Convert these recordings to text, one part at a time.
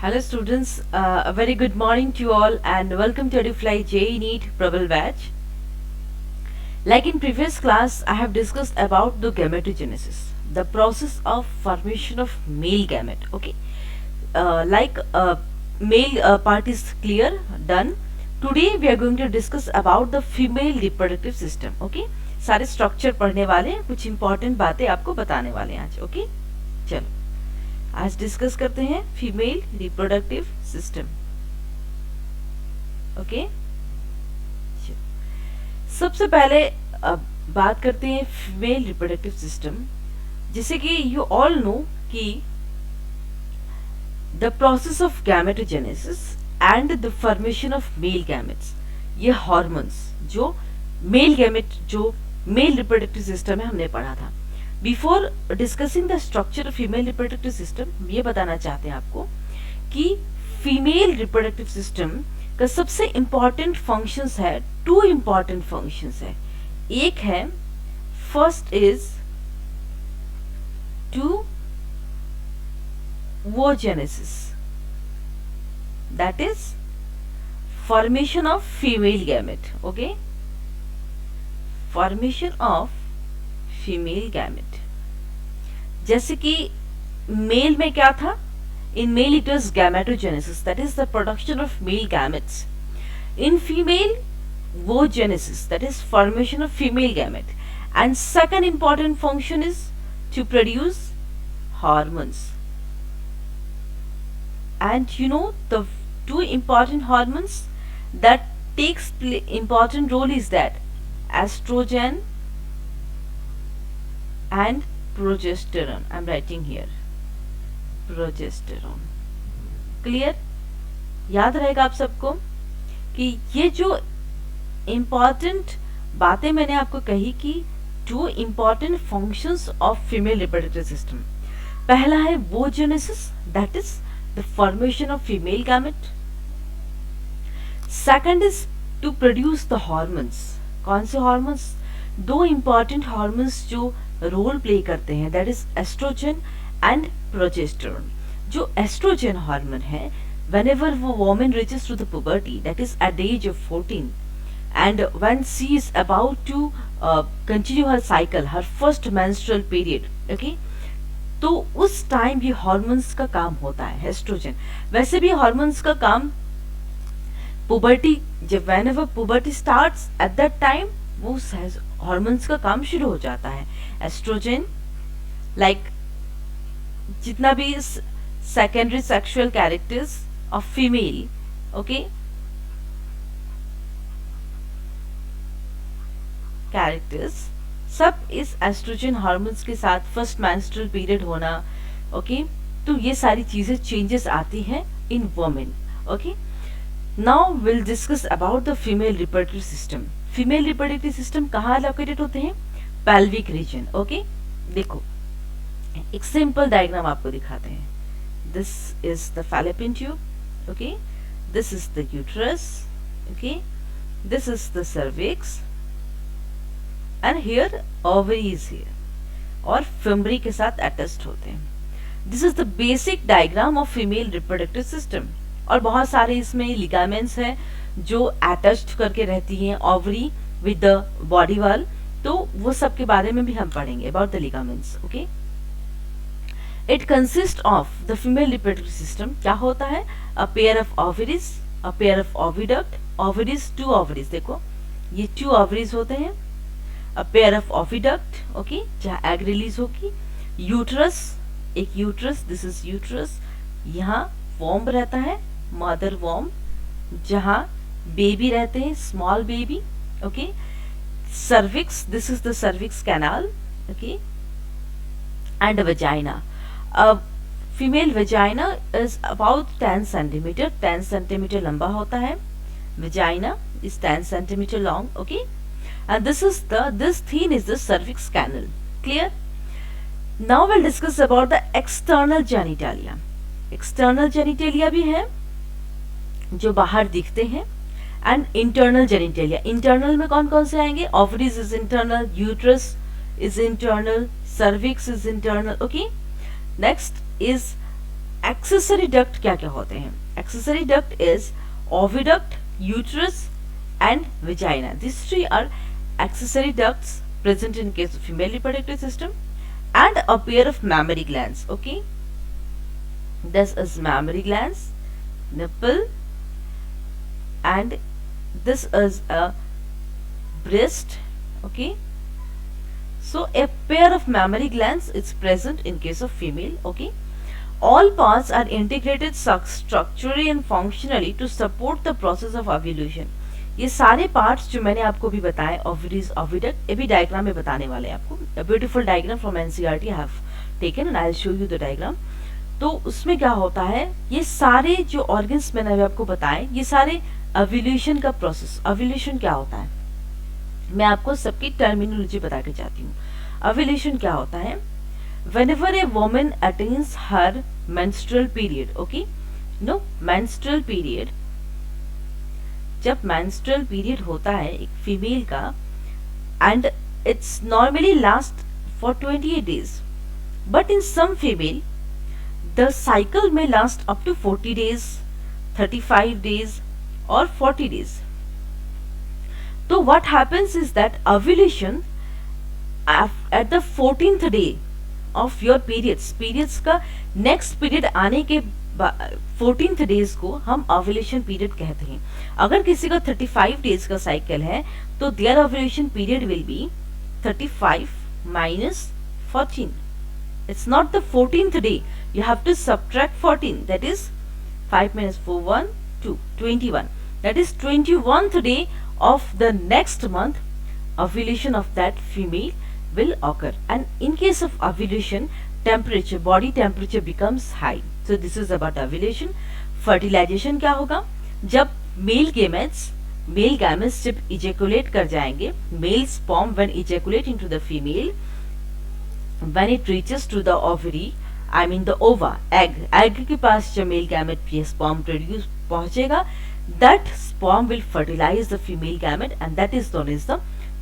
Hello students, a very good morning to you all and welcome to EduFly JEE NEET Prabal batch. Like in previous class, I have discussed about the gametogenesis, the process of formation of male gamete. Okay, male part is clear, done. Today we are going to discuss about the female reproductive system. Okay, सारे structure पढ़ने वाले हैं, कुछ important बातें आपको बताने वाले हैं आज. ओके, चलो आज डिस्कस करते हैं फीमेल रिप्रोडक्टिव सिस्टम. ओके, सबसे पहले बात करते हैं फीमेल रिप्रोडक्टिव सिस्टम. जैसे कि यू ऑल नो कि the process of gametogenesis and the formation of male gametes, ये हॉर्मोन्स जो मेल गैमेट जो मेल रिप्रोडक्टिव सिस्टम है हमने पढ़ा था. Before discussing the structure of female reproductive system, ये बताना चाहते हैं आपको कि फीमेल रिप्रोडक्टिव सिस्टम का सबसे इंपॉर्टेंट फंक्शंस है, टू इंपॉर्टेंट फंक्शंस है. एक है, first is to oogenesis, that is formation of female gamete. Okay, formation of female gamete. जैसे कि मेल में क्या था, in male it was gametogenesis, that is the production of male gametes. In female oogenesis, that is formation of female gamete. And second important function is to produce hormones. And you know the two important hormones that takes important role is that estrogen and progesterone. I'm writing here progesterone. Clear? याद रहेगा आप सबको कि ये जो important बातें मैंने आपको कही कि two important functions of female reproductive system. पहला है oogenesis, that is the formation of female gamete. Second is to produce the hormones. कौन से hormones? दो important hormones जो रोल प्ले करते हैं, that is estrogen and progesterone. जो estrogen hormone है, whenever वो woman reaches to the puberty, that is at the age of 14, and when she is about to continue her cycle, her first menstrual period, okay, तो उस time ये hormones का काम होता है, एस्ट्रोजन. वैसे भी हॉर्मोन्स का काम पुबर्टी, जब whenever puberty starts at that time, वो हॉर्मोन्स का काम शुरू हो जाता है. एस्ट्रोजन लाइक जितना भी secondary sexual characters of female, okay, characters सब इस एस्ट्रोजन हार्मोन्स के साथ फर्स्ट मेंस्ट्रुअल पीरियड होना, ओके, तो ये सारी चीजें चेंजेस आती हैं इन women. Okay, now will discuss about the female reproductive system. Female reproductive system कहाँ लोकेटेड होते हैं? Pelvic region. ओके, देखो एक सिंपल डायग्राम आपको दिखाते हैं. This is the fallopian tube. Okay, this is the uterus. Okay, this is the cervix and here ovary is here, और fimbriae के साथ अटैच्ड होते हैं. This is the basic diagram of female reproductive system. और बहुत सारे इसमें ligaments हैं जो अटैच्ड करके रहती हैं ovary with the body wall, तो वो सब के बारे में भी हम पढ़ेंगे about the ligaments. Okay, it consist of the female reproductive system. क्या होता है? A pair of ovaries, a pair of oviduct, ovaries, two ovaries. देखो ये टू ओवरीज होते हैं. A pair of oviduct, okay, जहाँ एग रिलीज होगी. Uterus, एक यूट्रस, दिस इज यूट्रस. यहाँ वॉम्ब रहता है, मदर वॉम्ब, जहाँ बेबी रहते हैं, small baby. Okay, cervix, this is the cervix canal, okay, and a vagina. A female vagina is about 10 centimeter, 10 centimeter लंबा होता है. Vagina is 10 centimeter long, okay, and this thin is the cervix canal. Clear? Now we'll discuss about the external genitalia. External genitalia भी है जो बाहर दिखते हैं, and internal genitalia. Internal में कौन कौन से आएंगे? Ovaries is internal, uterus is internal, cervix is internal. Okay, next is accessory duct क्या क्या होते हैं? Accessory duct is oviduct, uterus and vagina. These three are accessory ducts present in case of female reproductive system, and a pair of mammary glands. Okay, this is mammary glands, nipple, and this is a breast. Okay, so a pair of mammary glands is present in case of female. Okay, all parts are integrated structurally and functionally to support the process of ovulation. ये सारे parts जो मैंने आपको भी बताए, ovaries, oviduct, ये भी diagram में बताने वाले हैं आपको. A beautiful diagram from NCERT I have taken and I will show you the diagram. तो उसमें क्या होता है, ये सारे जो ऑर्गन्स मैंने अभी आपको बताए, ये सारे ओव्यूलेशन का प्रोसेस. ओव्यूलेशन क्या होता है, मैं आपको सबकी टर्मिनोलॉजी बता के चाहती हूँ. ओव्यूलेशन क्या होता है, whenever a woman attains her menstrual period, okay, no, menstrual period, जब menstrual period होता है एक फीमेल का, and it's normally last for 28 days, but in some female the cycle may last up to 40 days, 35 days or 40 days. So what happens is that ovulation at the 14th day of your periods का next period आने के 14th days को हम ovulation period कहते हैं. अगर किसी का 35 डेज का साइकिल है तो there ovulation period will be 35 minus 14. It's not the 14th day. You have to subtract 14. That is 5 minus 4, 1, 2, 21. That is 21th day of the next month. Ovulation of that female will occur. And in case of ovulation, temperature, body temperature becomes high. So this is about ovulation. Fertilization क्या होगा, जब mail gametes जब ejaculate कर जाएंगे, male sperm when ejaculate into the female, when it reaches to the ovary, I mean the ova, egg के पास जब male gamete ये sperm produce पहुंचेगा, that sperm will fertilize the female gamete and that is known as the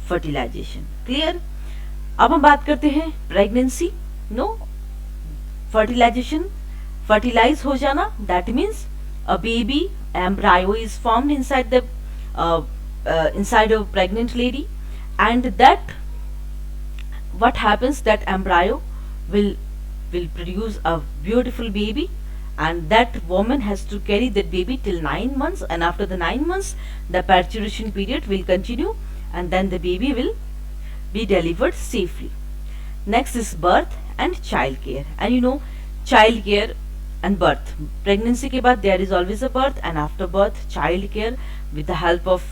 fertilization. Clear? अब हम बात करते हैं pregnancy. No, fertilization, fertilize हो जाना, that means a baby embryo is formed inside the inside a pregnant lady, and that what happens, that embryo will produce a beautiful baby, and that woman has to carry that baby till 9 months, and after the 9 months the parturition period will continue and then the baby will be delivered safely. Next is birth and child care. And you know, child care and birth, pregnancy के बाद there is always a birth, and after birth child care with the help of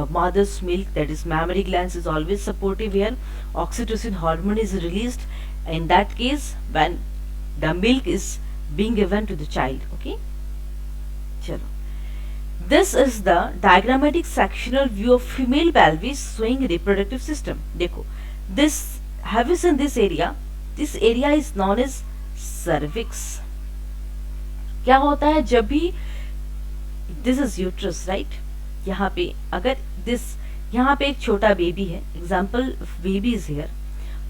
mother's milk, that is mammary glands, is always supportive here. Oxytocin hormone is released in that case when the milk is being given to the child. Okay, चलो, this is the diagrammatic sectional view of female pelvis showing reproductive system. देखो, this pelvis in this area is known as cervix. क्या होता है, जब भी this is uterus, right, यहाँ पे अगर यहाँ पे एक छोटा बेबी है, example baby is here,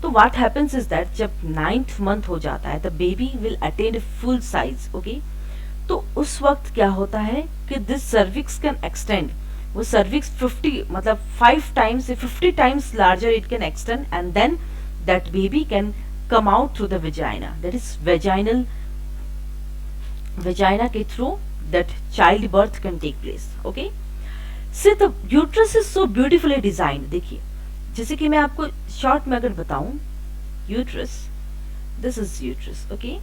तो what happens is that जब 9th month हो जाता है the baby will attain full size. okay, तो उस वक्त क्या होता है कि this cervix can extend, वो cervix 50 मतलब 5 times 50 times larger it can extend, and then that baby can come out through the vagina, that is vagina के through that childbirth can take place. okay, see the uterus is so beautifully designed. देखिए, जैसे कि मैं आपको short में अगर बताऊं, uterus, this is uterus. okay,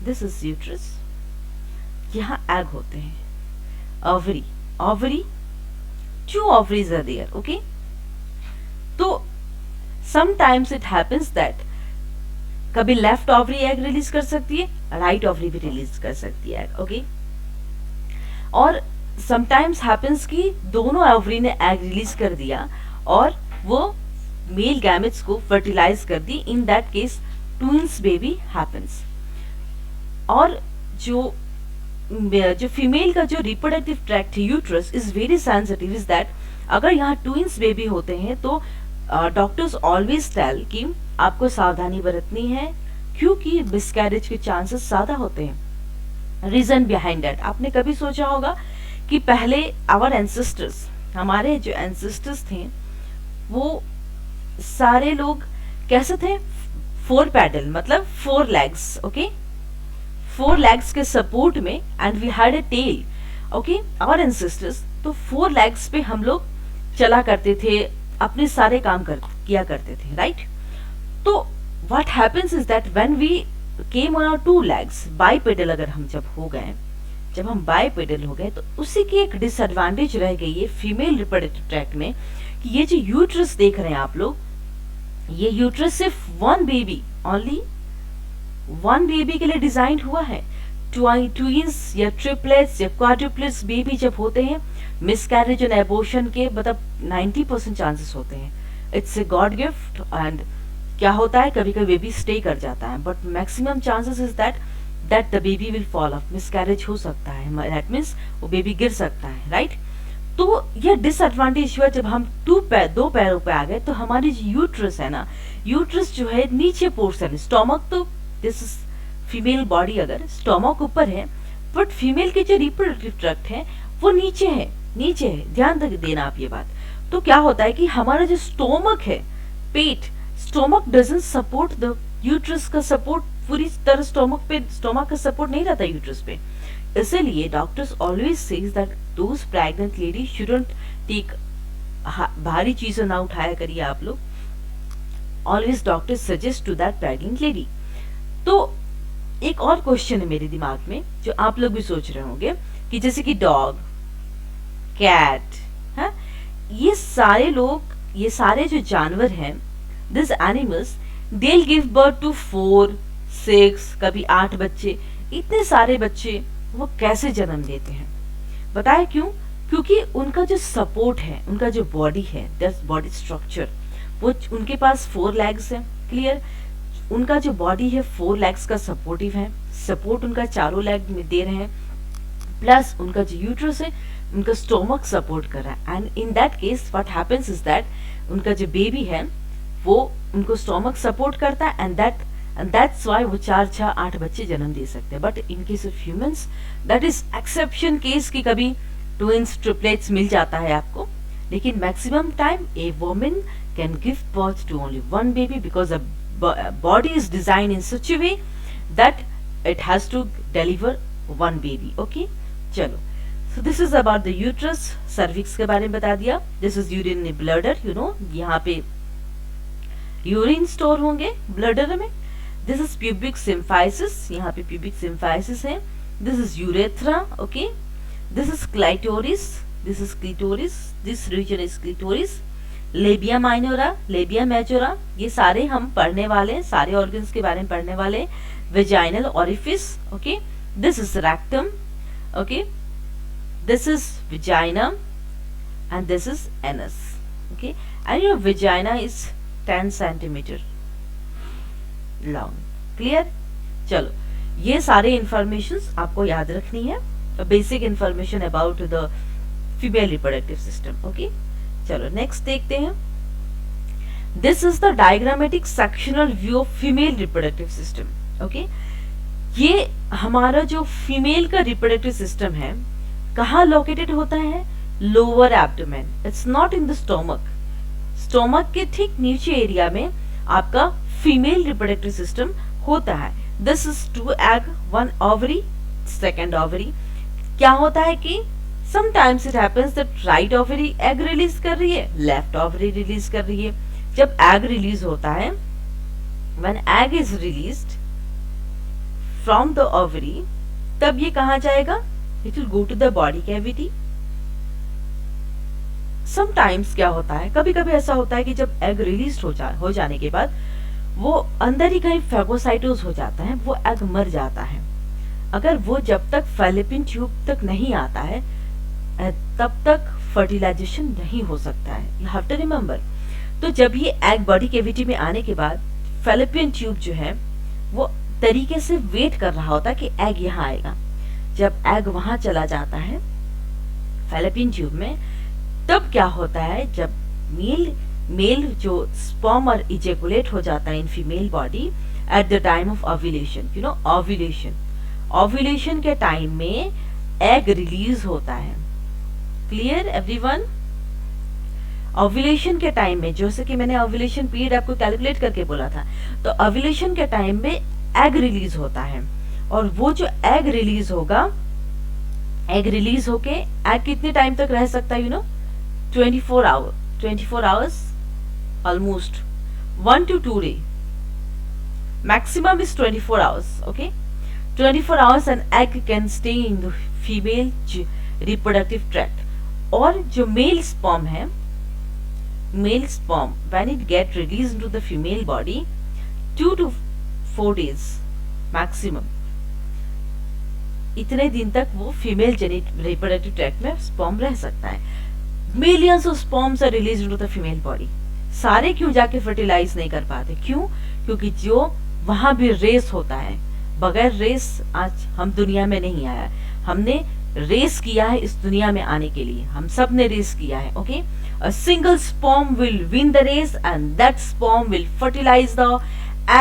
this is uterus, यहाँ एग होते हैं, ovary, 2 ovaries are there. okay, तो sometimes it happens that कभी लेफ्ट ओवरी एग रिलीज कर सकती है, राइट ओवरी भी रिलीज कर सकती है. ओके, और समटाइम्स हैपेंस कि दोनों ओवरी ने एग रिलीज कर दिया और वो मेल गैमेट्स को फर्टिलाइज कर दी. In that case twins baby happens. और जो फीमेल का जो रिप्रोडक्टिव ट्रैक्ट है, uterus, is very sensitive. Is that अगर यहाँ ट्विंस बेबी होते हैं तो डॉक्टर्स ऑलवेज टेल कि आपको सावधानी बरतनी है, क्योंकि मिसकैरेज के चांसेस ज्यादा होते हैं। रीजन बिहाइंड दैट, आपने कभी सोचा होगा कि पहले आवर एंसेस्टर्स, हमारे जो एंसेस्टर्स थे वो सारे लोग कैसे थे? 4 पैडल, मतलब 4 लेग्स, ओके, 4 लेग्स के सपोर्ट में, and we had a tail, okay, our ancestors. तो 4 लेग्स पे हम लोग चला करते थे, अपने सारे काम किया करते थे, राइट? तो what happens is that when we came on our 2 legs, bipedal अगर हम जब हो गए, जब हम बाइपेडल हो गए, तो उसी की एक डिसएडवांटेज रह गई है फीमेल रिप्रोडक्टिव ट्रैक्ट में, कि ये जो यूट्रस देख रहे हैं आप लोग, ये यूट्रस सिर्फ 1 बेबी, ओनली 1 बेबी के लिए डिजाइन हुआ है। ट्विंस या ट्रिपलेट्स या क्वाड्रुप्लेट्स बेबी जब होते हैं, मिसकैरेज एंड एबॉर्शन के मतलब 90% चांसेस होते हैं। It's a god gift, and क्या होता है, कभी कभी बेबी स्टे कर जाता है, but maximum chances is that the baby will fall of, miscarriage हो सकता है, दैट मीन्स वो बेबी गिर सकता है, राइट? तो यह डिसएडवांटेज हुआ जब हम 2 पैरों पे आ गए, तो हमारी जो यूट्रस है ना, यूट्रस जो है नीचे पोर्शन, स्टोमक तो दिस इज फीमेल बॉडी, अगर स्टोमक ऊपर है, बट फीमेल के जो रिप्रोडक्टिव ट्रैक्ट है वो नीचे है, नीचे है, ध्यान देना आप ये बात। तो क्या होता है कि हमारा जो स्टोमक है, पेट, stomach doesn't support the uterus का सपोर्ट, पूरी तरह स्टोमक का सपोर्ट नहीं रहता यूट्रस पे। इसीलिए doctors always says that those pregnant lady shouldn't take, भारी चीजें ना उठाया करिए आप लोग, always doctors suggest to that pregnant lady. तो एक और क्वेश्चन है मेरे दिमाग में जो आप लोग भी सोच रहे होंगे, कि जैसे कि डॉग, कैट, है, ये सारे लोग, ये सारे जो जानवर हैं, this animals, they give birth to 4, 6, कभी 8 बच्चे, इतने सारे बच्चे वो कैसे जन्म देते हैं? बताए क्यों? क्योंकि उनका जो सपोर्ट है, उनका जो बॉडी है, दैट्स बॉडी स्ट्रक्चर, वो उनके पास 4 लेग्स है, क्लियर? उनका जो बॉडी है 4 लेग्स का सपोर्टिव है, सपोर्ट उनका चारों लेग में दे रहे हैं, प्लस उनका जो यूट्रस है, उनका स्टोमक सपोर्ट कर रहा है, and in that case what happens is that उनका जो बेबी है वो उनको स्टोमक सपोर्ट करता है, एंड दैट्स व्हाई वो 4, 6, 8 बच्चे जन्म दे सकते हैं। But in case of humans that is exception case, की कभी ट्विंस, ट्रिपलेट्स मिल जाता है आपको, लेकिन maximum time a woman can give birth to only 1 baby, because a body is designed in such a way that it has to deliver 1 baby, okay? चलो, so this is about the uterus, cervix के बारे में बता दिया, this is urinary bladder, you know, यहाँ पे urine store होंगे bladder में, this is pubic symphysis, यहाँ पे pubic symphysis है, this is urethra, okay, this is clitoris, this region is clitoris, labia minora, labia majora, ये सारे हम पढ़ने वाले, सारे ऑर्गन्स के बारे में पढ़ने वाले, vaginal orifice, okay, this is rectum, okay, this is vagina, and this is anus, okay, and your vagina is 10 centimetre long, clear? चलो, ये सारे इंफॉर्मेशन आपको याद रखनी है, basic information about the female reproductive system, okay? चलो next देखते हैं। This is the diagrammatic sectional view of female reproductive system, okay? ये हमारा जो फीमेल का रिप्रोडक्टिव सिस्टम है कहाँ लोकेटेड होता है? Lower abdomen, it's not in the stomach, stomach के ठीक नीचे एरिया में आपका फीमेल रिप्रोडक्टिव सिस्टम होता है। This is 2 egg, 1 ovary, 2nd ovary. क्या होता है कि sometimes it happens that right ovary egg release कर रही है, left ovary रिलीज कर रही है। जब egg रिलीज होता है, when egg is released from the ovary, तब ये कहाँ जाएगा? It will go to the body cavity. Sometimes क्या होता है, कभी कभी ऐसा होता है कि जब egg रिलीज हो जाने के बाद वो अंदर ही कहीं फेगोसाइटोज हो जाता है, वो egg मर जाता है। अगर वो जब तक फैलोपियन ट्यूब तक नहीं आता है तब तक फर्टिलाइजेशन नहीं हो सकता है, यू हैव टू रिमेम्बर। तो जब ये एग बॉडी कैविटी में आने के बाद फैलोपियन ट्यूब जो है वो तरीके से वेट कर रहा होता है कि एग यहाँ आएगा। जब एग वहां चला जाता है फैलोपियन ट्यूब में, तब क्या होता है, जब मेल जो स्पर्म और इजेकुलेट हो जाता है in female body, at the time of ovulation. You know ovulation, ovulation के टाइम में एग रिलीज होता है. Clear everyone? ओव्यूलेशन के टाइम में, जैसे कि मैंने ओव्यूलेशन पीरियड आपको कैलकुलेट करके बोला था, तो ओव्यूलेशन के टाइम में एग रिलीज होता है. और वो जो एग रिलीज होगा, एग रिलीज होके एग कितने टाइम तक रह सकता है? 24 hours, almost 1 to 2 day. Maximum is 24 hours. Okay, 24 hours an egg can stay in the female reproductive tract. और जो मेल स्पर्म है, mail sperm when it get released into the female body, 2 to 4 days maximum, इतने दिन तक वो female reproductive tract में sperm रह सकता है. Millions of sperms are released into the female body. सारे क्यों जाके फर्टिलाइज नहीं कर पाते? क्यों? क्योंकि जो वहां भी रेस होता है, बगैर रेस आज हम दुनिया में नहीं आया. हमने रेस किया है इस दुनिया में आने के लिए, हम सब ने रेस किया है. Okay, a single sperm will win the race and that sperm will fertilise the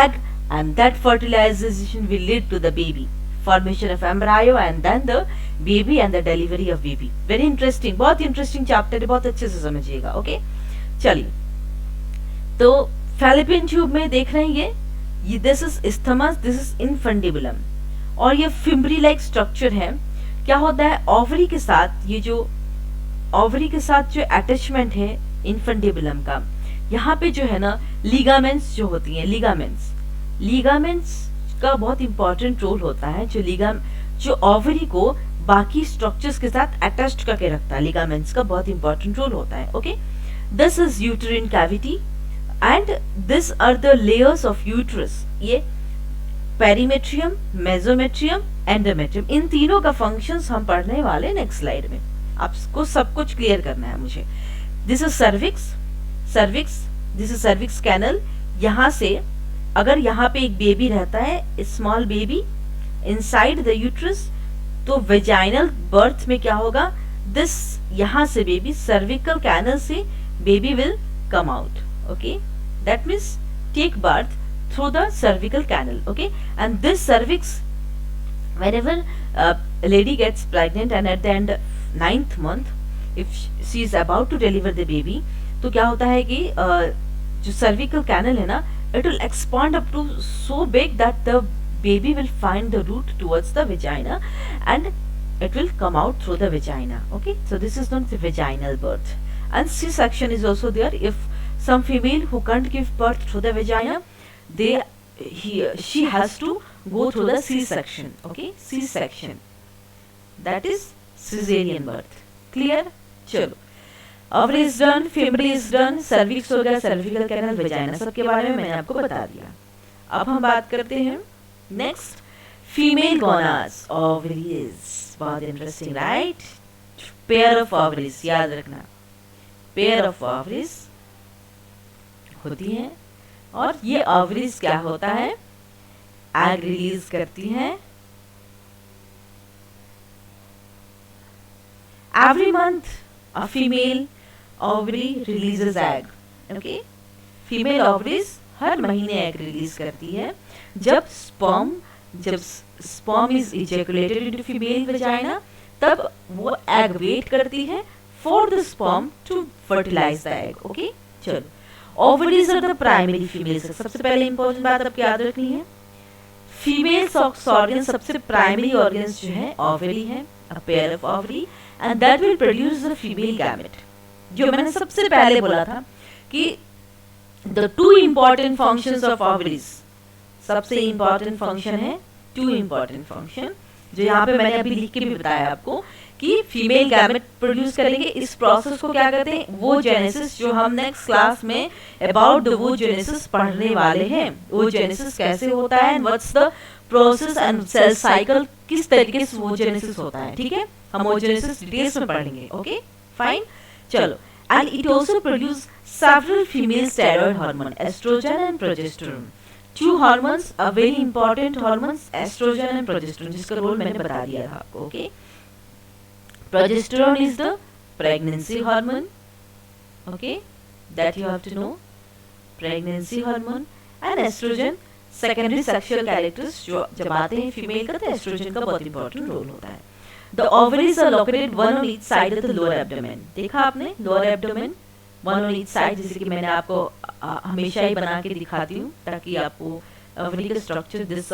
egg and that fertilisation will lead to the baby, formation of embryo and then the baby and the delivery of baby. Very interesting, बहुत interesting chapter है, बहुत अच्छे से समझिएगा. Okay, चलिए, तो fallopian tube में देख रहे हैं ये this is isthmus, this is infundibulum, और ये फिम्बरी लाइक स्ट्रक्चर है. क्या होता है? ओवरी के साथ, ये जो ओवरी के साथ जो अटैचमेंट है इनफंडिबुलम का, यहाँ पे जो है ना लिगामेंट्स जो होती हैं, लिगामेंट्स का बहुत इंपॉर्टेंट रोल होता है. जो ओवरी को बाकी स्ट्रक्चर्स के साथ अटैच्ड करके रखता है, लिगामेंट्स का बहुत इंपॉर्टेंट रोल होता है. Okay, this is uterine cavity and this are the layers of uterus. ये पेरीमेट्रियम, मेसोमेट्रियम, एंडोमेट्रियम, इन तीनों का फंक्शंस हम पढ़ने वाले नेक्स्ट स्लाइड में. आपको सब कुछ क्लियर करना है मुझे. This is cervix, this is cervix canal. यहाँ से अगर यहाँ पे एक बेबी रहता है, small baby inside the uterus, तो वेजाइनल बर्थ में क्या होगा? दिस यहाँ से बेबी, सर्विकल कैनल से baby will come out. Okay, that means take birth through the cervical canal. Okay, and this cervix, whenever a lady gets pregnant and at the end 9th month if she is about to deliver the baby, तो क्या होता है कि जो cervical canal है ना, it will expand up to so big that the baby will find the route towards the vagina and it will come out through the vagina. Okay, so this is known as vaginal birth. And C-section is also there. If some female who can't give birth through the vagina, she has to go through the C-section. Okay, C-section, that is cesarean birth. Clear? चलो, ovary is done, fimbriae is done, cervix हो गया, cervical canal, vagina, सबके बारे में मैंने आपको बता दिया. अब हम बात करते हैं नेक्स्ट, फीमेल गोनाड्स, ओवरीज. बहुत interesting, right? Pair of ovaries, याद रखना, पेयर ऑफ ओवरीज होती हैं, और ये ओवरीज क्या होता है? एग रिलीज करती हैं. Every month a female ovary releases egg. Okay, female ovaries हर महीने एग रिलीज करती है. जब sperm is ejaculated into female vagina, तब वो एग वेट करती है for the sperm to fertilize the egg. Okay, चलो, ovaries are the primary female sex. सबसे पहले इंपॉर्टेंट बात आपको याद रखनी है, फीमेल सेक्स ऑर्गन, सबसे प्राइमरी ऑर्गन्स जो है ओवरी है, a pair of ovary, and that will produce the female gamete. जो मैंने सबसे पहले बोला था कि the two important functions of ovaries, सबसे important function है, two important function, जो यहाँ पे मैंने अभी लिख के भी बताया आपको कि फीमेल गैमेट प्रोड्यूस करेंगे. इस प्रोसेस को क्या कहते हैं? वोजेनेसिस, जो हम नेक्स्ट क्लास में अबाउट द वोजेनेसिस पढ़ने वाले हैं. वोजेनेसिस कैसे होता है, what's the process and cell cycle, किस तरीके से वोजेनेसिस होता है. ठीक है, हम वोजेनेसिस डिटेल्स में पढ़ेंगे. ओके, फाइन, चलो. And it also produce several female steroid hormone, estrogen and progesterone. Two hormones are very important hormones, estrogen and progesterone, जिसका रोल मैंने बता दिया था आपको. Okay, progesterone is the pregnancy hormone. Okay, that you have to know, pregnancy hormone. And estrogen, secondary sexual characters जो जब आते हैं फीमेल का, तो एस्ट्रोजन का बहुत इंपॉर्टेंट रोल होता है। The ovaries are located one on each side of the lower abdomen. देखा आपने lower abdomen, one on each side, जैसे कि मैंने आपको हमेशा ही बना के दिखाती हूँ ताकि आपको ओवरी का स्ट्रक्चर, दिस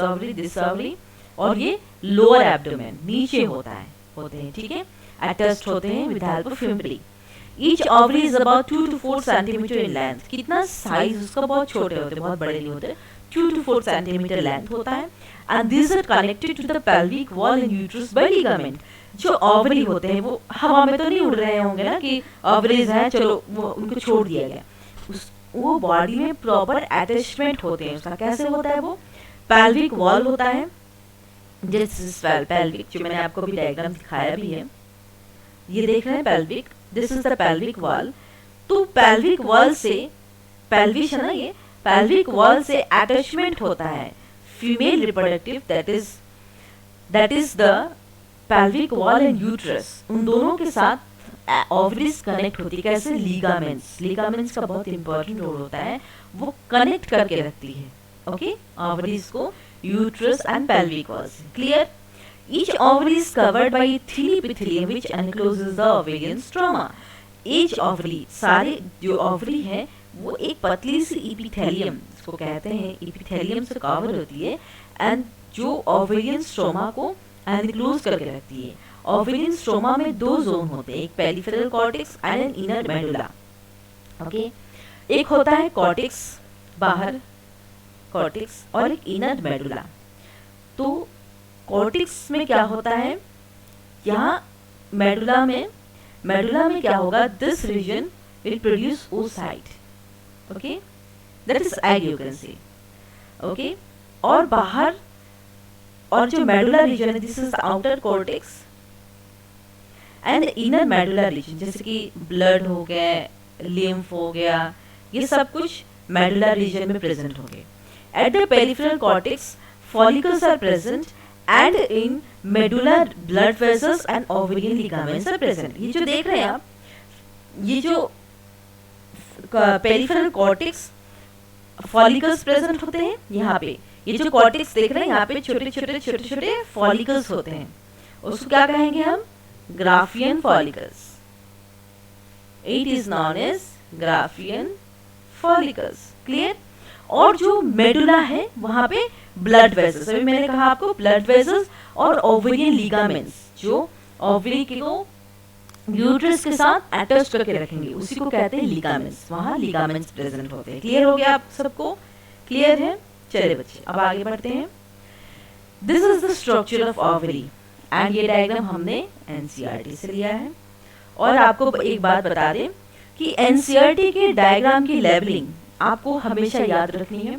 ओवरी और ये लोअर एब्डोमेन नीचे होते हैं, ठीक है, अटैच्ड होते हैं with help of fimbriae. Each ovary is about 2 to 4 centimetre in length. कितना साइज उसका बहुत छोटे होते हैं, बहुत बड़े नहीं होते, 2 to 4 सेंटीमीटर लेंथ होता है। And this are connected to the pelvic wall and uterus by ligament. जो ओवरी होते हैं वो हवा में तो नहीं उड़ रहे होंगे ना कि ओवरीज है चलो वो उनको छोड़ दिया गया, वो बॉडी में प्रॉपर अटैचमेंट होते हैं। उसका कैसे होता है? वो पेल्विक वॉल होता है, जैसे पेल्विक जो मैंने आपको भी डायग्राम दिखाया भी है, ये देख रहे हैं pelvic, this is the pelvic wall. तो पेल्विक वॉल से, पेल्विक है ना ये, पेल्विक वॉल से अटैचमेंट होता है female reproductive, that is the pelvic wall and uterus. उन दोनों के साथ ओवरीज कनेक्ट होती है। कैसे? लिगामेंट्स का बहुत इंपॉर्टेंट रोल होता है, वो कनेक्ट करके रखती है, ओके, ओवरीज को यूट्रस एंड पेल्विक वॉल से। Clear? Each ovary is covered by a thin epithelium which encloses the ovarian stroma. Each ovary, सारे जो ओवरी है वो एक पतली सी इपिथेलियम, इसको कहते हैं इपिथेलियम से कवर होती है, एंड जो ओवेरियन स्ट्रोमा को एनक्लोज करके रखती है। ओवेरियन स्ट्रोमा में दो जोन होते हैं, एक peripheral cortex and an inner medulla, okay. एक होता है कॉर्टेक्स, बाहर कॉर्टेक्स, और एक इनर मेडुला। तो कॉर्टेक्स में क्या होता है, यहाँ मेडुला में क्या होगा, this region will produce oocyte, okay, that is egg you can see, okay. और बाहर, और जो मेडुला रीजन है, this is outer cortex and inner medulla region, जैसे कि ब्लड हो गया, लिम्फ हो गया, ये सब कुछ मेडुला रीजन में प्रेजेंट होंगे। At the peripheral cortex follicles are present and in medulla blood vessels and ovarian ligaments are present। ये जो देख रहे हैं आप, ये जो पेरिफेरल कॉर्टेक्स फॉलिकल्स प्रेजेंट होते हैं यहाँ पे, ये जो कॉर्टेक्स देख रहे हैं यहाँ पे छोटे छोटे फॉलिकल्स होते हैं, उसको क्या कहेंगे हम, Graafian follicles. It is known as Graafian follicles. Clear? और जो मेडुला है वहां पे ब्लड वेसल्स, अभी मैंने कहा आपको ब्लड वेसल्स और ओवेरियन लिगामेंट्स, जो ओवरी को यूट्रस के साथ अटैच करके रखेंगे, उसी को कहते हैं लिगामेंट्स। वहां लिगामेंट्स प्रेजेंट होते हैं। क्लियर हो गया आप सबको? क्लियर है? चलिए बच्चे अब आगे बढ़ते हैं। This is the structure of ovary, and ये डायग्राम हमने एनसीईआरटी से लिया है। और आपको एक बात बता दें कि एनसीईआरटी के डायग्राम की लेवलिंग आपको हमेशा याद रखनी है,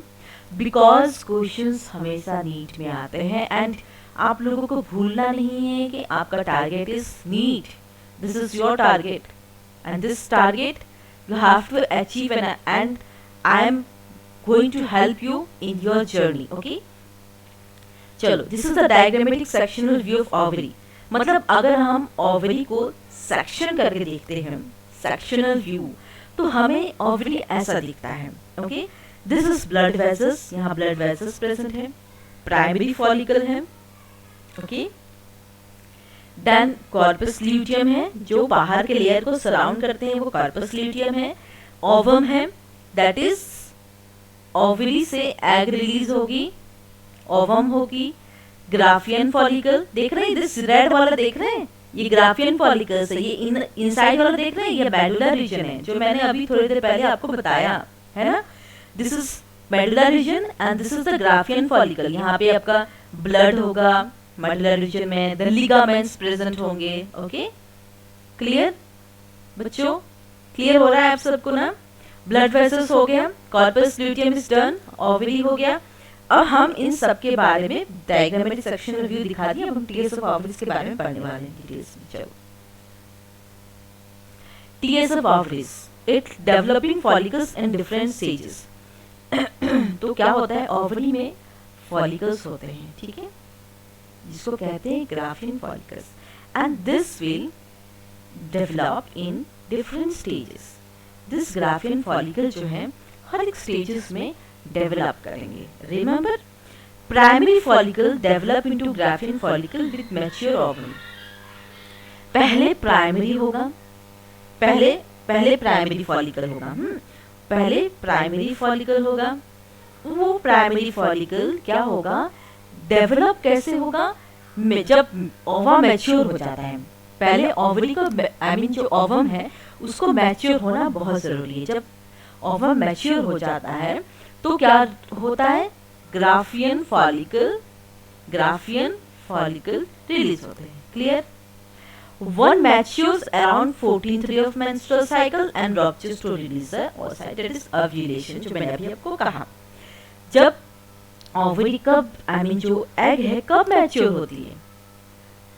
बिकॉज क्वेश्चंस हमेशा नीट में आते हैं, एंड आप लोगों को भूलना नहीं है कि आपका target is NEET. This is your target, and this target you have to achieve, and I am going to help you in your journey, okay. चलो, this is the diagrammatic sectional view of ovary. मतलब अगर हम ovary को section करके देखते हैं, sectional view, तो हमें ओवरी ऐसा दिखता है, okay. This is blood vessels, यहाँ ब्लड वेसल्स प्रेजेंट है, प्राइमरी फॉलिकल है, ओके। देन कॉर्पस ल्यूटियम है, जो बाहर के लेयर को सराउंड करते हैं, वो कॉर्पस ल्यूटियम है। ओवम है, दैट इज ओवरी से एग रिलीज होगी, ओवम होगी। ग्राफियन फॉलिकल देख रहे हैं, दिस रेड वाला देख रहे हैं, ये ग्राफियन फॉलिकल्स है। ये इनसाइड वाला देख रहे हैं, ये मेडुला रीजन है, जो मैंने अभी थोड़ी देर पहले आपको बताया है ना। This is medulla reason and this is the Graafian follicle. यहाँ पे आपका ब्लड होगा मेडुला रीजन में, द लिगामेंट्स प्रेजेंट होंगे, ओके। क्लियर बच्चों? क्लियर हो रहा है आप सबको ना? ब्लड वेसल्स हो गया, corpus luteum is done, ovary हो गया। अब हम इन सब के बारे में डायग्रामेटिक सेक्शन रिव्यू दिखा दिया, अब हम टीएस ऑफ ओवरीज के बारे में पढ़ने वाले हैं डिटेल्स में। चलो, TS of ovaries, it developing follicles in different stages. तो क्या होता है, ओवरी में फॉलिकल्स होते हैं, ठीक है, जिसको कहते हैं Graafian follicles, and this will develop in different stages. This Graafian follicle जो है हर एक स्टेजेस में डेवलप करेंगे। Remember, primary follicle develop into Graafian follicle with mature ovum. पहले प्राइमरी होगा, पहले प्राइमरी फॉलिकल होगा, पहले प्राइमरी फॉलिकल होगा। वो प्राइमरी फॉलिकल क्या होगा, डेवलप कैसे होगा, जब ओवा मैच्योर हो जाता है। पहले ओवरी को जो ओवम है उसको मैच्योर होना बहुत जरूरी है। जब ओवम मैच्योर हो जाता है तो क्या होता है, ग्राफियन फॉलिकल रिलीज होते हैं। Clear? One matures around 14th day of menstrual cycle and ruptures to release the oocyte, that is ovulation, जो मैंने अभी आपको कहा। जब ओवरी कब जो एग है कब मैच्योर होती है,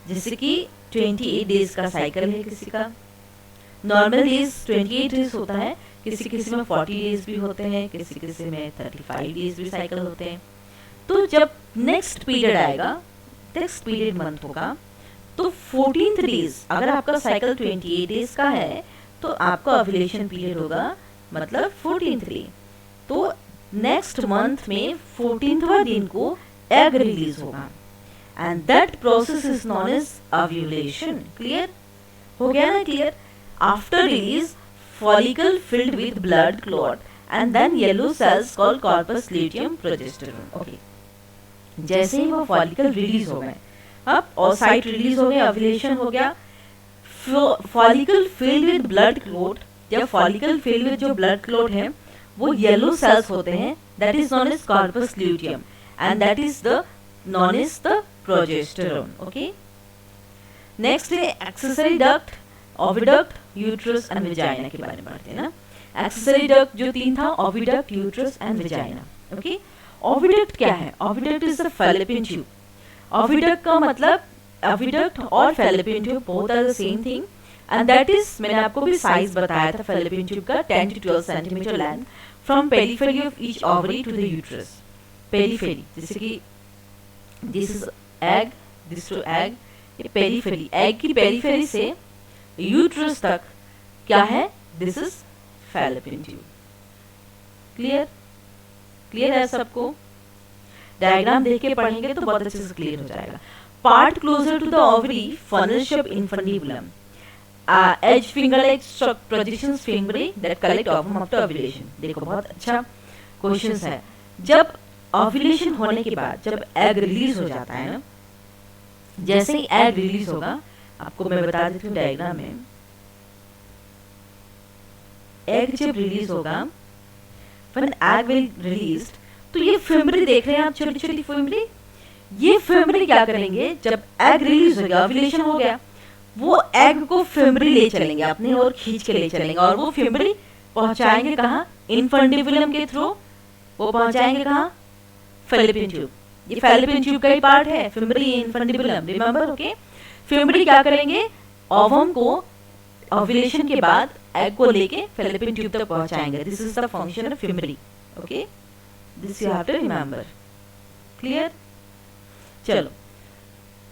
जैसे कि 28 डेज का साइकिल है किसी का, नॉर्मल डेज 28 डेज होता है, किसी में 40 डेज भी होते हैं, किसी में 35 डेज भी साइकिल होते हैं। तो जब नेक्स्ट पीरियड आएगा, नेक्स्ट पीरियड मंथ होगा, तो 14th डेज, अगर आपका साइकिल 28 डेज का है तो आपका ओव्यूलेशन पीरियड होगा मतलब 14th डे। तो नेक्स्ट मंथ में 14वां दिन को एग रिलीज होगा and that process is known as ovulation. Clear हो गया ना? Clear? After release follicle filled with blood clot and then yellow cells called corpus luteum progesterone। Okay, जैसे ही वो फॉलिकल रिलीज हो गए, अब oocyte रिलीज हो गया, ओव्यूलेशन हो गया, follicle filled with blood clot, जब फॉलिकल फिल्ड विद जो ब्लड क्लोट है वो येलो सेल्स होते हैं, that is known as corpus luteum and that is the known as the progesterone. Okay, next है accessory duct, oviduct, uterus and vagina के बारे में पढ़ते हैं ना। एक्सेसरी डक्ट जो 3 था, oviduct, uterus and vagina. Okay, oviduct क्या है? Oviduct is the fallopian tube. Oviduct का मतलब, ओविडक्ट और fallopian tube both are the same thing and that is, मैंने आपको भी साइज बताया था फैलोपियन ट्यूब का, 10 to 12 centimetre length from periphery of each ovary to the uterus. Periphery, जैसे कि this is egg, this two egg, ये periphery, egg की पेरिफेरी से यूट्रस तक क्या है, this is fallopian tube. Clear? Clear है सबको? डायग्राम देख के पढ़ेंगे तो बहुत अच्छे से क्लियर हो जाएगा। Part closer to the ovary, funnel shape infundibulum, edge finger like projections fingeri that collect ovum after ovulation। देखो बहुत अच्छा क्वेश्चंस है। जब ओव्यूलेशन होने के बाद जब एग रिलीज हो जाता है ना, जैसे ही एग रिलीज होगा, आपको मैं बता देती हूँ डायग्राम में, एग जब रिलीज होगा, व्हेन एग विल रिलीज, तो ये फिम्बरी देख रहे हैं आप, छोटी छोटी फिम्बरी, ये फिम्बरी क्या करेंगे, जब एग रिलीज हो गया, ओव्यूलेशन हो गया, वो एग को फिम्बरी ले चलेंगे अपने और खींच के ले चलेंगे और वो फिम्बरी पहुंचाएंगे कहाँ, इनफंडिबुलम के थ्रू, वो पहुंचाएंगे कहाँ, फैलोपियन ट्यूब। ये फैलोपियन ट्यूब का ही पार्ट है, fimbriae infundibulum, remember? Okay, fimbriae क्या करेंगे, ओवम को ओव्यूलेशन के बाद एग को लेके फैलोपियन ट्यूब तक पहुंचाएंगे। This is the function of fimbriae. Okay, this you have to remember. Clear? चलो,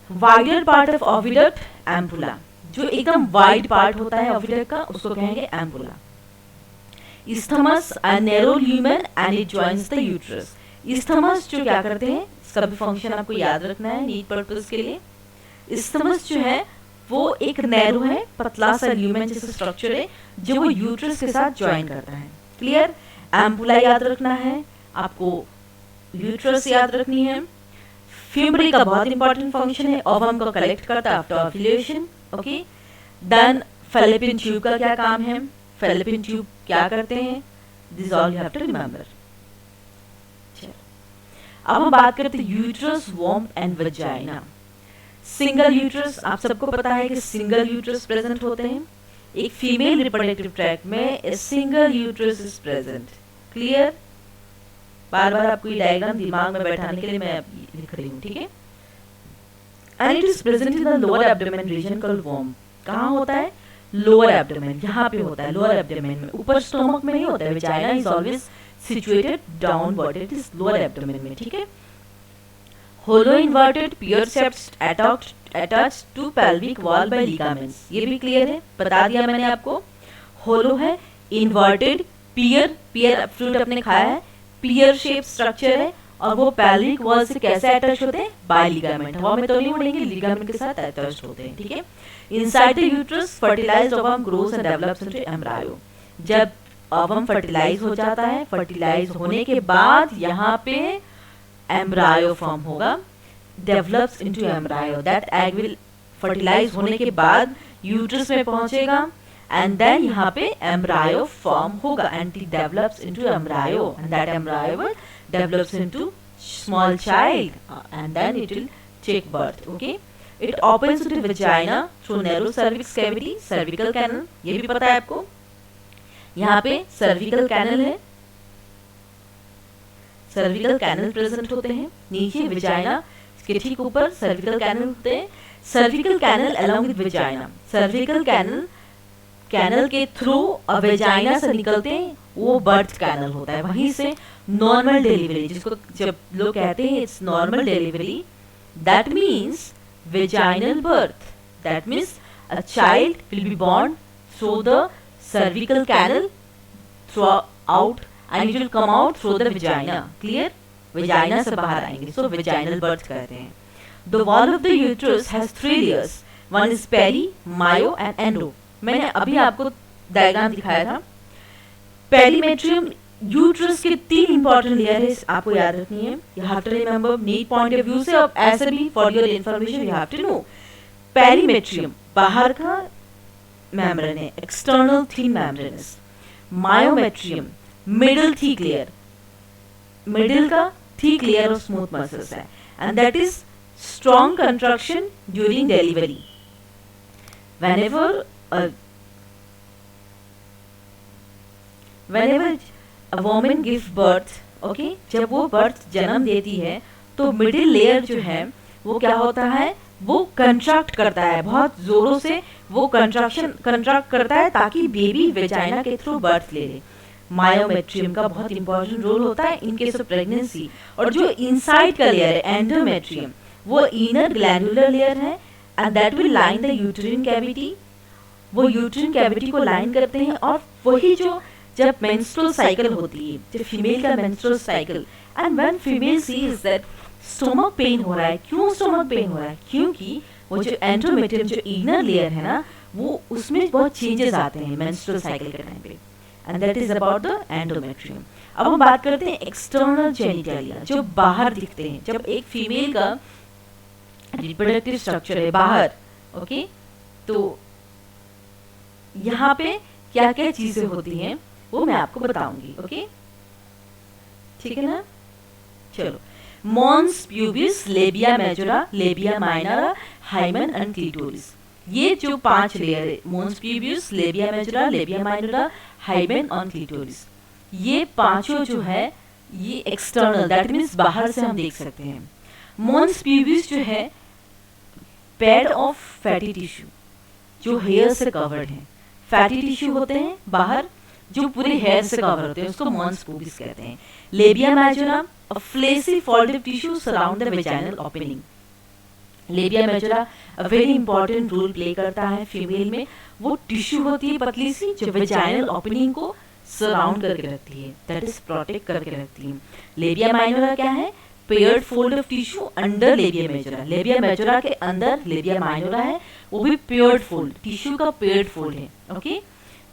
wider part of oviduct, ampulla, जो एकदम वाइड पार्ट होता है ओविडक्ट का, उसको कहेंगे ampulla. Isthmus, a narrow lumen and it joins the uterus. Isthmus जो क्या करते हैं, इसका भी फंक्शन आपको याद रखना है नीट पर्पस के लिए। इस्थमस जो है वो एक नैरो है, पतला सा ल्यूमेन जैसा स्ट्रक्चर है जो वो यूट्रस के साथ ज्वाइन करता है। क्लियर? एम्पुला याद रखना है आपको, यूट्रस याद रखनी है। फिम्बरी का बहुत इंपॉर्टेंट फंक्शन है, ओवम को कलेक्ट करता है after ovulation. Okay, then fallopian tube का क्या काम है, फैलोपियन ट्यूब क्या करते हैं, this all you have to remember. अब हम बात करते हैं uterus, womb and vagina. Single uterus, आप सबको पता है कि सिंगल यूट्रस प्रेजेंट होते हैं। एक फीमेल रिप्रोडक्टिव ट्रैक्ट में single uterus is present. Clear? बार बार आपको ये डायग्राम दिमाग में बैठाने के लिए मैं लिख रही हूँ, ठीक है? And it is present in the lower abdomen reason called womb. कहाँ होता है? लोअर एब्डोमेन, यहाँ पे होता है लोअर एब्डोमेन में, ऊपर स्टोमक में नहीं होता है। Vagina is always situated downward, it is lower abdomen में, ठीक है? Hollow inverted pear shaped attached to pelvic wall by ligaments, ये भी क्लियर है, बता दिया मैंने आपको। होलो है, इन्वर्टेड, पियर, पियर फ्रूट अपने खाया है, पीयर शेप स्ट्रक्चर है और वो पैल्विक वॉल से कैसे अटैच होते हैं, बाय लिगामेंट। हवा में तो नहीं उड़ेंगे, लिगामेंट के साथ अटैच होते हैं, ठीक है। Inside the uterus fertilised ovum grows and develops into embryo. जब ओवम फर्टिलाइज हो जाता है, फर्टिलाइज होने के बाद यहाँ पे एम्ब्रायो फॉर्म होगा, develops into embryo. That egg will fertilise होने के बाद यूट्रस में पहुंचेगा एंड देन यहाँ पे एम्ब्रायो फॉर्म होगा and it develops into embryo and that embryo will develops into small child and then it will take birth, okay. It opens into vagina through narrow cervix cavity, cervical canal, ये भी पता है आपको। यहाँ पे cervical canal है, cervical canal present होते हैं, नीचे वजाइना के ठीक ऊपर सर्विकल कैनल होते हैं। Cervical canal along with vagina, cervical canal के थ्रू वजाइना से निकलते हैं, वो बर्थ कैनल होता है। वहीं से नॉर्मल डिलीवरी, जिसको जब लोग कहते हैं it's normal delivery, that means vaginal birth, that means a child will be born through the cervical canal throughout and it will come out through the vagina, clear? vagina से बाहर आएंगे, so vaginal birth कहते हैं। The wall of the uterus has 3 layers, one is peri, myo and endo। मैंने अभी आपको diagram दिखाया था। पेरीमेट्रियम यूट्रस के 3 इंपॉर्टेंट लेयर है, आपको याद रखनी है। You have to remember, NEET point of view से, और ऐसे भी for your information you have to know. Perimetrium बाहर का मेम्ब्रेन है, external thin membrane. Myometrium middle thick layer, middle का thick layer of smooth muscles है and that is strong contraction during delivery. whenever a woman give birth, okay, जब वो birth जन्म देती है तो मिडिल लेयर जो है वो क्या होता है, वो कंट्रैक्ट करता है, बहुत जोरों से वो कंट्रैक्ट करता है ताकि बेबी वेजाइना के थ्रू बर्थ ले ले। मायोमेट्रियम का बहुत इंपॉर्टेंट रोल होता है इन केस ऑफ प्रेगनेंसी। और जो इनसाइड का लेयर है एंडोमेट्रियम, वो इनर ग्लैंडुलर लेयर है and that will line the uterine cavity. वो यूट्रिन कैविटी को लाइन करते हैं और वही जो जब मेंस्ट्रुअल साइकिल होती है, जब फीमेल का menstrual cycle, and when female sees that stomach pain हो रहा है, क्यों स्टोमक पेन हो रहा है, क्योंकि वो जो एंडोमेट्रियम जो इनर लेयर है ना, वो उसमें बहुत चेंजेस आते हैं मेंस्ट्रुअल साइकिल के टाइम पे, and that is about the endometrium. अब हम बात करते हैं एक्सटर्नल जेनिटलिया, जो बाहर दिखते हैं। जब एक फीमेल का रिप्रोडक्टिव स्ट्रक्चर है बाहर, ओके, तो यहाँ पे क्या क्या चीजें होती हैं वो मैं आपको बताऊंगी, ओके, ठीक है ना। चलो, mons pubis, labia majora, labia minora, hymen and clitoris, ये जो 5 लेयर है, mons pubis, labia majora, labia minora, hymen और क्लिटोरिस, ये पांचों जो है ये एक्सटर्नल, दैट मीन्स बाहर से हम देख सकते हैं। मॉन्स प्यूबिस जो है पैड ऑफ फैटी टिश्यू, जो हेयर से कवर्ड है, फैटी टिश्यू होते हैं बाहर जो पूरे हेयर से कवर होते हैं, उसको मॉन्स प्यूबिस कहते हैं। Labia majora, a fleshy folded tissue surround the vaginal opening. Labia majora a very important role play करता है फीमेल में। वो टिश्यू होती है पतली सी जो वेजाइनल ओपनिंग को सराउंड करके रखती है, दैट इज प्रोटेक्ट करके रखती है। लेबिया माइनोरा क्या है, paired fold of tissue under लेबिया majora. Labia majora के अंदर लेबिया माइनोरा है, वो भी पेयर्ड फोल्ड, टिश्यू का पेयर्ड फोल्ड है, okay.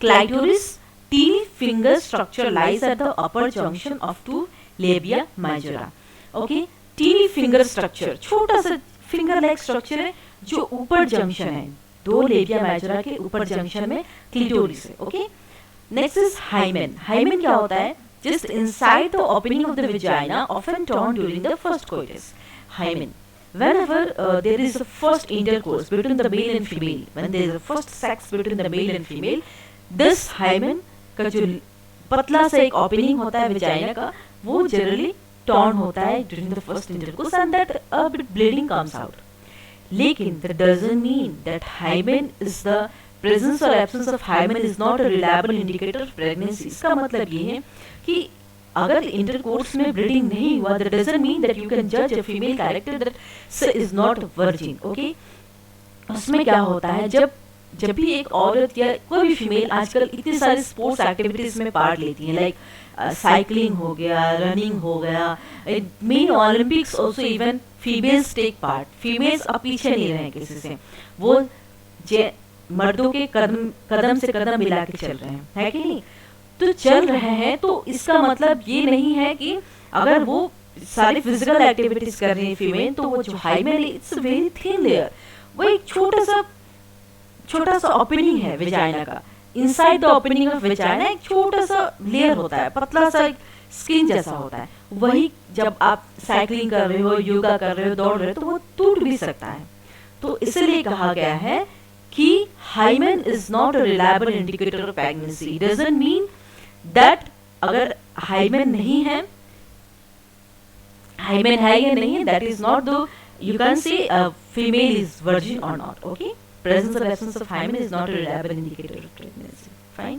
Clitoris, teeny finger structure lies at the upper junction of 2 labia majora, okay। teeny finger structure, छोटा सा finger like structure है जो ऊपर जंक्शन है, 2 लेबिया मेजोरा के ऊपर जंक्शन में क्लिटोरिस है, okay. Next is hymen. Hymen क्या होता है, just inside the opening of the vagina, often torn during the first coitus। hymen, whenever there is a first intercourse between the male and female, when there is a first sex between the male and female, this hymen का जो पतला सा एक opening होता है vagina का, वो generally torn होता है during the first intercourse and that a bit bleeding comes out. लेकिन that doesn't mean that hymen is the presence और absence of hymen is not a reliable indicator of pregnancy. इसका मतलब ये है कि अगर इंटरकोर्स में ब्लीडिंग नहीं हुआ, that doesn't mean that you can जज a female character that is not virgin, okay. उसमें क्या होता है, जब जब भी एक औरत या कोई भी फीमेल आजकल इतनी सारी स्पोर्ट्स एक्टिविटीज में पार्ट लेती है, लाइक साइकिलिंग हो गया, रनिंग हो गया, men Olympics also even females take part. Females अब पीछे नहीं रहे किसी से, वो मर्दों के कदम से कदम मिला के चल रहे हैं, है कि नहीं? तो चल रहे हैं, तो इसका मतलब ये नहीं है कि अगर वो सारी फिजिकल एक्टिविटीज कर रही है फीमेल, तो वो जो हाइमेन है इट्स वेरी थिन लेयर, वो एक छोटा सा ओपनिंग है वेजाइना का। Inside the opening of vagina एक छोटा सा लेयर होता है, पतला सा एक स्किन जैसा होता है। वही जब आप साइकिलिंग कर रहे हो, योगा कर रहे हो, दौड़ रहे हो, तो वो टूट भी सकता है। तो इसलिए कहा गया है कि hymen is not a reliable indicator of pregnancy. Doesn't mean that अगर हाइमेन नहीं है, हाइमेन है या नहीं है, that is not the, you can say female is virgin or not. Okay, presence or absence of hymen is not a reliable indicator of pregnancy. Fine.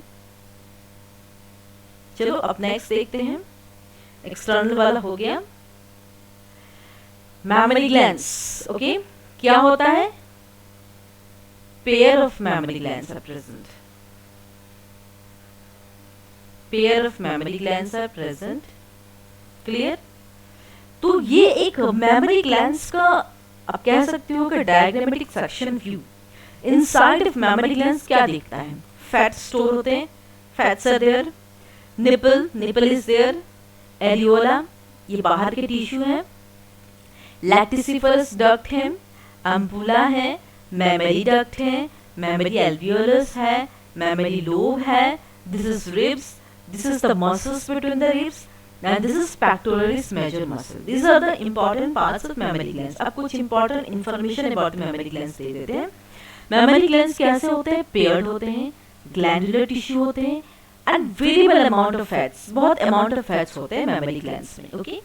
चलो अब next देखते हैं। एक्सटर्नल वाला हो गया। मैमरी ग्लैंड्स, ओके, क्या होता है? Pair of mammary glands are present. Pair of mammary glands are present. Clear? तो ये एक मैमरी ग्लैंड्स का आप कह सकते हो कि diagrammatic section view. Inside of mammary glands क्या दिखता है? फैट स्टोर होते हैं, fats are there, nipple is there, areola ये बाहर के टिश्यू है, लैक्टिसिफरस डक्ट है, अम्पुला है, मैमरी डक्ट है, मैमरी एल्वियोलस है, मैमरी लोब है, this is ribs, this is the muscles between the ribs, and this is pectoralis major muscle. These are the important parts of mammary glands. अब कुछ important information about mammary glands दे देते हैं। mammary glands कैसे होते हैं? paired होते हैं, glandular tissue होते हैं, and variable amount of fats, बहुत amount of fats होते हैं mammary glands में। okay,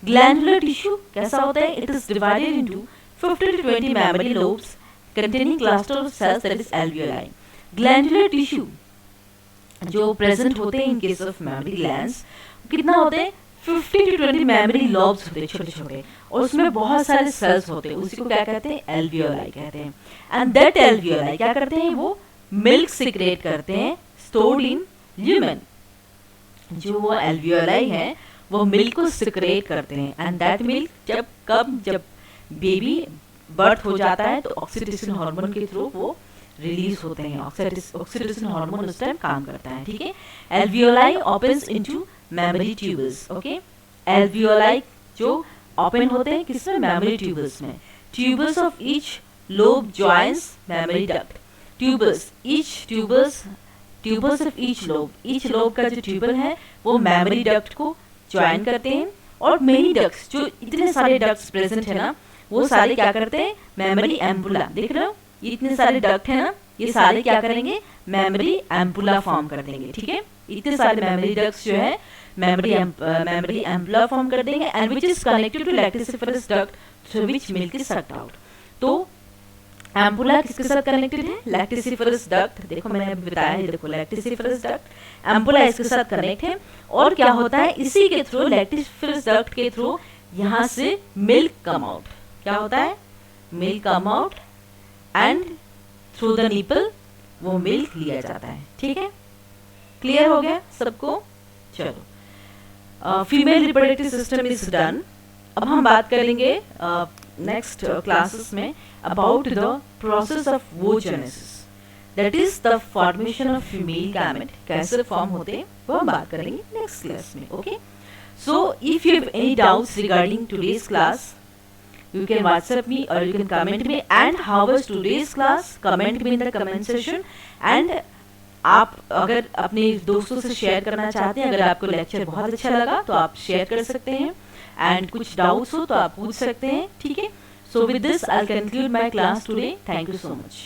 glandular tissue कैसा होता है? It is divided into 50 to 20 mammary lobes containing cluster of cells, that is alveoli. glandular tissue जो प्रेजेंट होते हैं इन केस ऑफ मैमरी ग्लैंड्स कितना होते हैं? 50 to 20 मैमरी लॉब्स होते हैं छोटे छोटे, और उसमें बहुत सारे सेल्स होते हैं, उसी को क्या कहते हैं? एल्वियोलाई कहते हैं। एंड दैट एल्वियोलाई क्या करते हैं? वो मिल्क सिक्रेट करते हैं, स्टोर्ड इन ल्यूमेन। जो वो एल्वियोलाई है वो मिल्क को सिक्रेट करते हैं, एंड दैट मिल्क जब बेबी बर्थ हो जाता है तो ऑक्सीटोसिन हार्मोन के थ्रू वो रिलीज होते हैं। ऑक्सीटोसिन हार्मोन उस टाइम काम करता है, ठीक है। Alveoli opens into memory tubules, okay. Alveoli जो ओपन होते हैं किसमें? मैमरी ट्यूबल्स में। Tubules of each lobe joins memory duct. Tubules of each lobe का जो ट्यूबल है वो मैमरी डक्ट को ज्वाइन करते हैं, और मेनी डक्ट्स, जो इतने सारे डक्ट्स प्रेजेंट है ना, वो सारे क्या करते हैं? मैमरी एम्पुला, देख रहे हो ये इतने सारे डक्ट है ना, ये सारे क्या करेंगे? मैमरी एम्पुला फॉर्म कर देंगे, ठीक है। इतने सारे मैमरी डक्ट्स जो है मैमरी एम्पुला फॉर्म कर देंगे, and which is connected to lactiferous duct through which milk is sucked out. तो एम्पुला किसके साथ कनेक्टेड है? Lactiferous duct. देखो मैंने अभी बताया है, देखो लैक्टिसिफरस डक्ट, एम्पुला इसके साथ कनेक्ट है, और क्या होता है? इसी के थ्रू, लैक्टिसिफरस डक्ट के थ्रू यहाँ से मिल्क कम आउट। क्या होता है? Milk come out, and through the nipple वो मिल्क लिया जाता है, ठीक है। क्लियर हो गया सबको? चलो, female reproductive system is done. अब हम बात करेंगे नेक्स्ट क्लासेस में about the process of oogenesis, that is the formation of female gamete. कैसे फॉर्म होते हैं वो हम बात करेंगे नेक्स्ट क्लास में, okay. So if you have any doubts regarding today's class, you can WhatsApp me or you can comment me, and how was today's class? Comment me in the comment section, and आप अगर अपने दोस्तों से share करना चाहते हैं, अगर आपको लेक्चर बहुत अच्छा लगा तो आप शेयर कर सकते हैं, एंड कुछ डाउट्स हो तो आप पूछ सकते हैं, ठीक है। So with this I will conclude my class today. Thank you so much.